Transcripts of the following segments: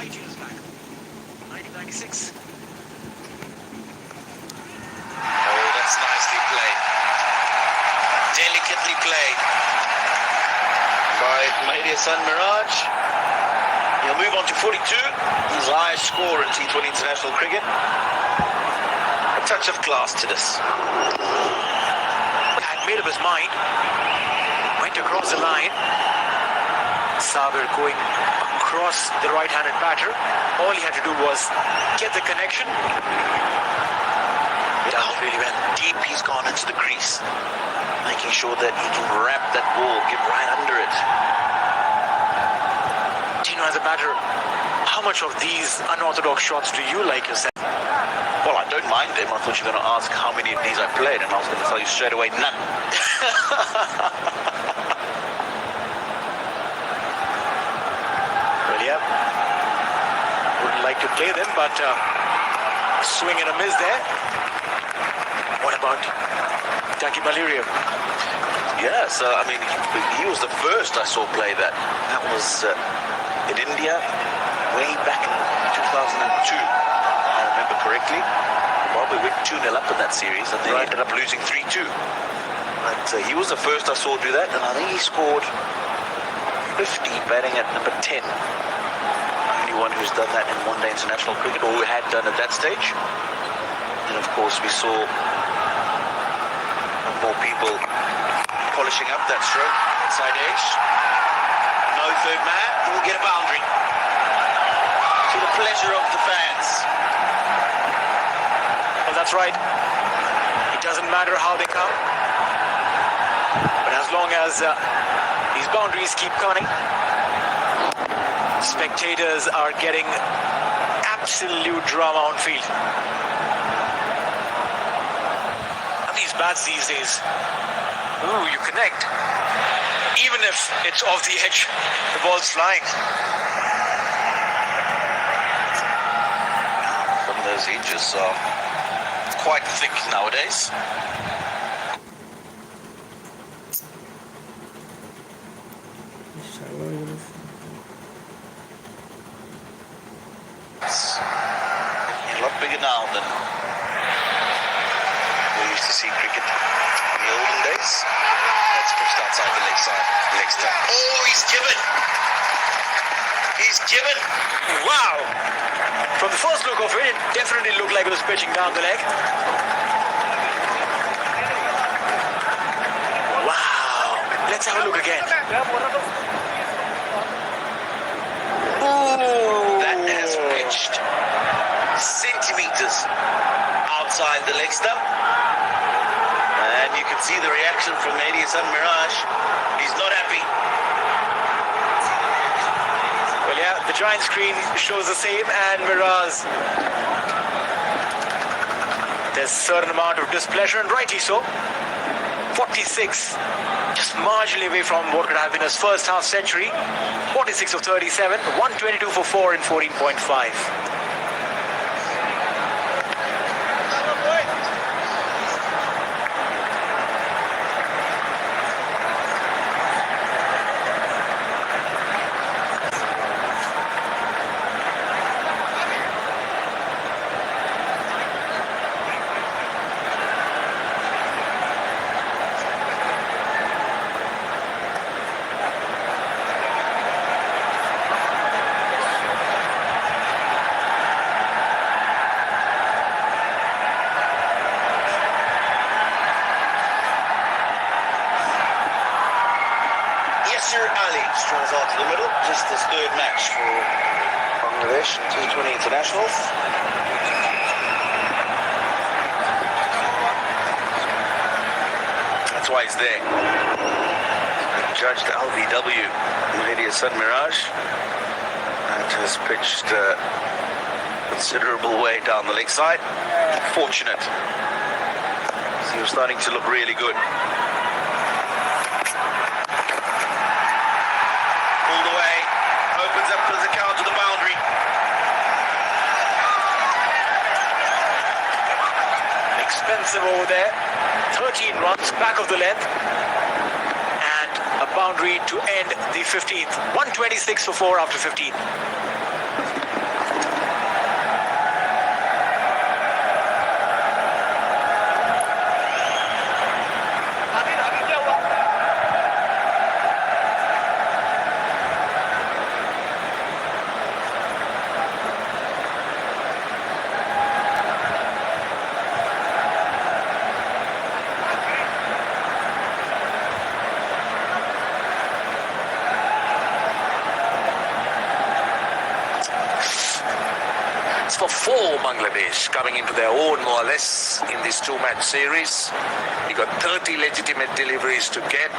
years back, 1996. Oh, that's nicely played. Delicately played by Mahdi Hassan Miraj. He'll move on to 42, his highest score in T20 international cricket. A touch of class to this. Had made up his mind, went across the line. Sabir going across the right-handed batter. All he had to do was get the connection. Down really well. Deep he's gone into the crease, making sure that he can wrap that ball, get right under it. Do you know, as a batter, how much of these unorthodox shots do you like yourself? Well, I don't mind them. I thought you were going to ask how many of these I played, and I was going to tell you straight away, none. Well, yeah. Wouldn't like to play them, but swing and a miss there. What about Taki Baliria? Yes, I mean, he was the first I saw play that. That was in India, way back in 2002, if I remember correctly. Well, we went 2-0 up in that series, and they ended up losing 3-2. But he was the first I saw do that, and I think he scored 50 batting at number 10. Only one who's done that in one-day international cricket, or who had done at that stage. And of course, we saw more people polishing up that stroke, inside edge. No third man, he will get a boundary. To the pleasure of the fans. Well, that's right. It doesn't matter how they come. But as long as these boundaries keep coming, spectators are getting absolute drama on field. And these bats these days, ooh, you connect. Even if it's off the edge, the ball's flying. Some of those edges are quite thick nowadays. It's a lot bigger now than we used to see cricket in the olden days. That's pushed outside the leg side, leg stump. Oh, he's given! He's given! Wow! From the first look of it, it definitely looked like it was pitching down the leg. Wow! Let's have a look again. Ooh! That has pitched centimeters outside the leg stump. And you can see the reaction from Mahdi Hassan Miraj. He's not happy. Well, yeah, the giant screen shows the same, and Miraj, there's a certain amount of displeasure, and rightly so. 46, just marginally away from what could have been his first half century. 46 of 37, 122 for 4 in 14.5. Strolls out to the middle, just his third match for Bangladesh T20 internationals. That's why he's there. Judged LBW, Mahdi Hassan Miraj, and has pitched considerable way down the leg side. Fortunate. So he was starting to look really good. Expensive over there, 13 runs back of the length, and a boundary to end the 15th. 126 for 4 after 15. for 4 Bangladesh coming into their own more or less in this 2-match series. You got 30 legitimate deliveries to get.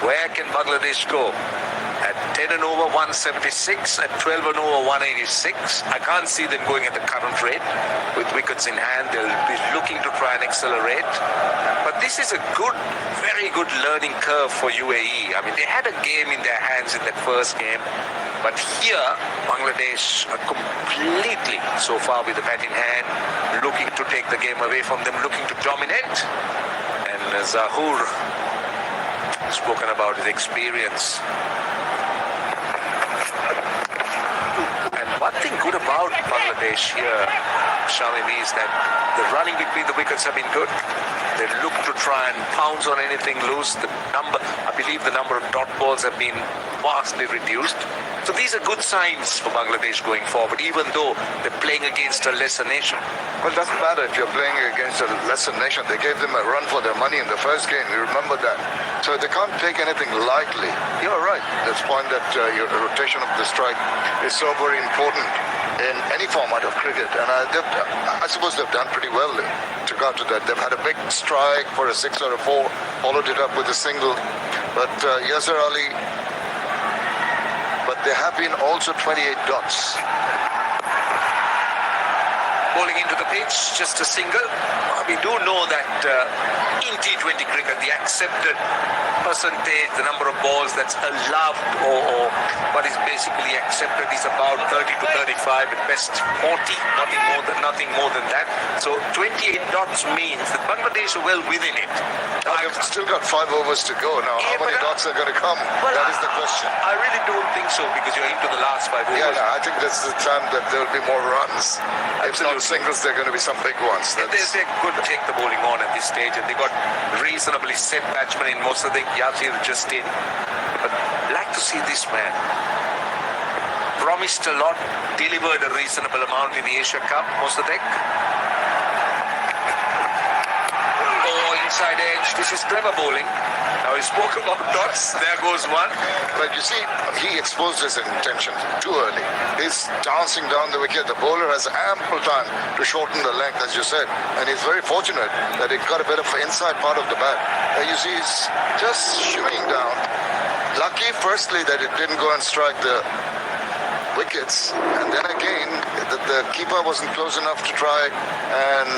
Where can Bangladesh go? At 10 and over 176, at 12 and over 186. I can't see them going at the current rate. With wickets in hand, they'll be looking to try and accelerate. But this is a good, very good learning curve for UAE. I mean, they had a game in their hands in that first game. But here, Bangladesh are completely, so far with the bat in hand, looking to take the game away from them, looking to dominate. And Zahoor spoken about his experience. And one thing good about Bangladesh here, Shamim, is that the running between the wickets have been good. They look to try and pounce on anything loose. I believe the number of dot balls have been vastly reduced. So these are good signs for Bangladesh going forward, even though they're playing against a lesser nation. Well, it doesn't matter if you're playing against a lesser nation. They gave them a run for their money in the first game. You remember that. So they can't take anything lightly. You're right. That's the point that your rotation of the strike is so very important in any format of cricket. And I suppose they've done pretty well to go to that. They've had a big strike for a 6 or a 4, followed it up with a single. But Yasser Ali, but there have been also 28 dots. Bowling into the pitch, just a single. We do know that in T20 cricket, the accepted percentage, the number of balls that's allowed or what is basically accepted is about 30 to 35, at best 40, nothing more than that. So 28 dots means that Bangladesh are well within it. They've still got 5 overs to go now. How many dots are going to come? Well, that is the question. I really don't think so, because you're into the last 5 overs. Yeah, no, I think this is the time that there will be more runs. If not singles, there are going to be some big ones. They could take the bowling on at this stage, and they got reasonably set batsmen in Mossadegh, Yasir just in. But like to see this man. Promised a lot, delivered a reasonable amount in the Asia Cup, Mossadegh. Inside edge. This is clever bowling. Now he spoke about dots. There goes one. But you see, he exposed his intention too early. He's dancing down the wicket. The bowler has ample time to shorten the length, as you said. And he's very fortunate that he got a bit of inside part of the bat. You see, he's just shooting down. Lucky, firstly, that it didn't go and strike the wickets, and then again the keeper wasn't close enough to try and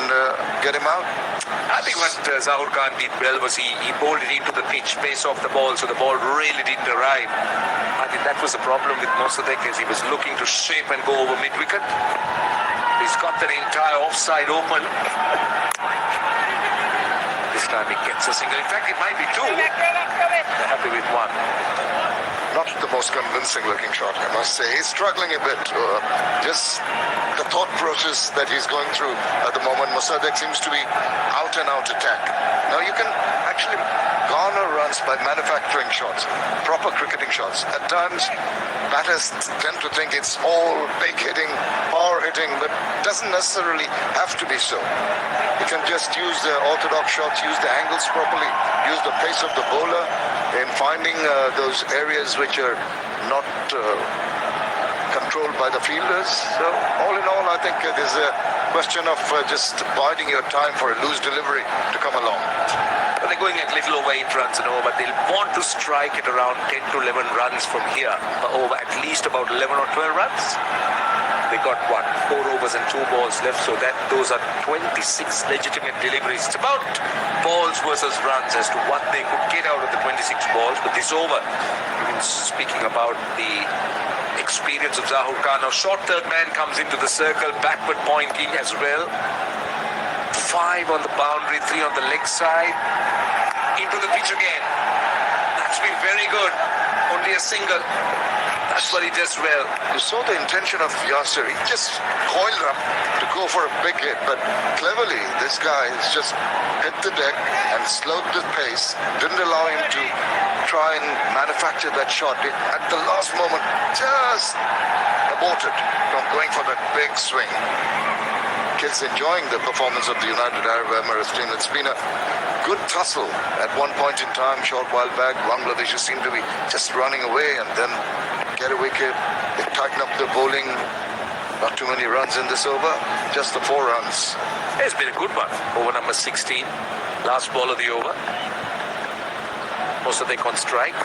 get him out. I think what Zahoor Khan did well was he bowled it into the pitch, pace off the ball, so the ball really didn't arrive. I think that was the problem with Mossadegh, as he was looking to shape and go over mid-wicket. He's got that entire offside open. This time he gets a single. In fact, it might be 2. They're happy with 1. Not the most convincing looking shot, I must say. He's struggling a bit. Just the thought process that he's going through at the moment. Mossadegh seems to be out and out attack. Now you can actually garner runs by manufacturing shots, proper cricketing shots. At times, batters tend to think it's all big hitting, power hitting, but doesn't necessarily have to be so. You can just use the orthodox shots, use the angles properly, use the pace of the bowler in finding those areas which are not controlled by the fielders. So all in all, I think there's a question of just biding your time for a loose delivery to come along. Well, they're going at little over 8 runs and over, but they'll want to strike at around 10 to 11 runs from here, over at least about 11 or 12 runs. They got 4 overs and 2 balls left, so those are 26 legitimate deliveries. It's about balls versus runs as to what they could get out of the 26 balls. But this over, even speaking about the experience of Zahoor Khan. Now, short third man comes into the circle, backward pointing as well. 5 on the boundary, 3 on the leg side. Into the pitch again. That's been very good. Only a single. That's what he does well. You saw the intention of Yasser. He just coiled up to go for a big hit, but cleverly this guy has just hit the deck and slowed the pace, didn't allow him to try and manufacture that shot. At the last moment, just aborted from going for that big swing. Kids enjoying the performance of the United Arab Emirates team. It's been a good tussle at one point in time, short while back. Bangladesh seemed to be just running away and then get a wicket. They tighten up the bowling. Not too many runs in this over, just the 4 runs. It's been a good one. Over number 16. Last ball of the over. Most of them on strike.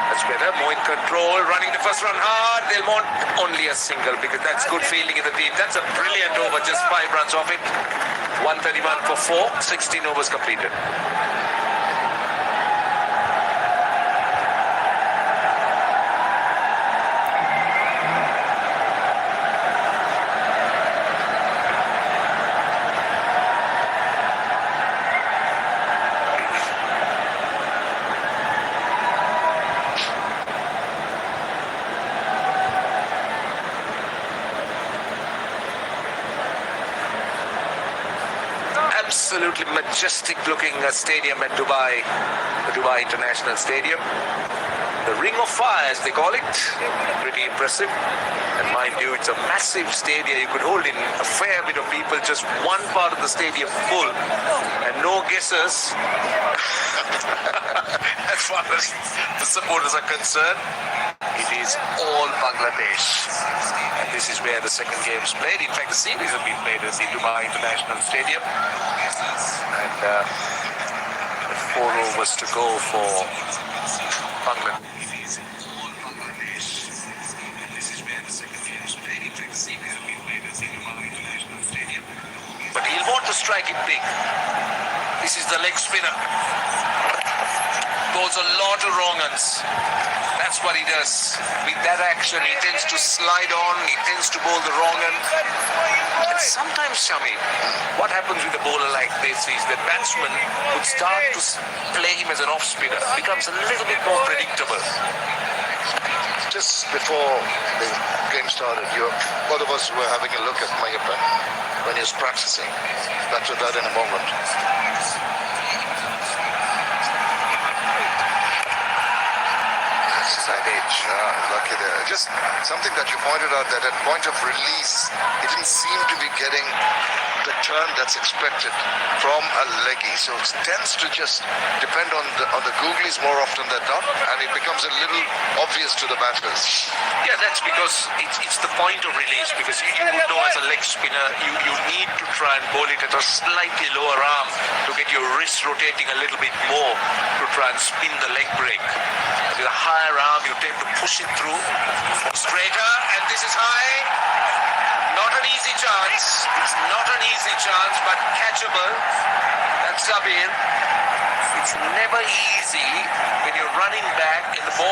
That's better. More in control. Running the first run hard. They'll want only a single because that's good fielding in the team. That's a brilliant over. Just 5 runs off it. 131 for 4. 16 overs completed. Absolutely majestic looking stadium at Dubai, the Dubai International Stadium. The Ring of Fire, as they call it. Pretty impressive. And mind you, it's a massive stadium. You could hold in a fair bit of people, just one part of the stadium full. And no guesses. As far as the supporters are concerned, it is all Bangladesh. And this is where the second game is played. In fact, the series have been played at the Dubai International Stadium. And 4 overs to go for Bangladesh. But he'll want to strike it big. This is the leg spinner. Goes a lot of wrong uns. That's what he does. With that action, he tends to slide on, he tends to bowl the wrong un. And sometimes, Shami, what happens with a bowler like this is that batsman would start to play him as an off spinner. Becomes a little bit more predictable. Just before the game started, both of us were having a look at Mayappan when he was practicing. Back to that in a moment. Side edge, lucky there. Just something that you pointed out, that at point of release, he didn't seem to be getting the turn that's expected from a leggy. So it tends to just depend on the googlies more often than not, and it becomes a little obvious to the batters. Yeah, that's because it's the point of release, because you would know as a leg spinner, you need to try and bowl it at a slightly lower arm to get your wrist rotating a little bit more to try and spin the leg break. With a higher arm, you tend to push it through. Straighter, and this is high. Not an easy chance. It's not an easy chance, but catchable. That's Sabir. It's never easy when you're running back in the ball.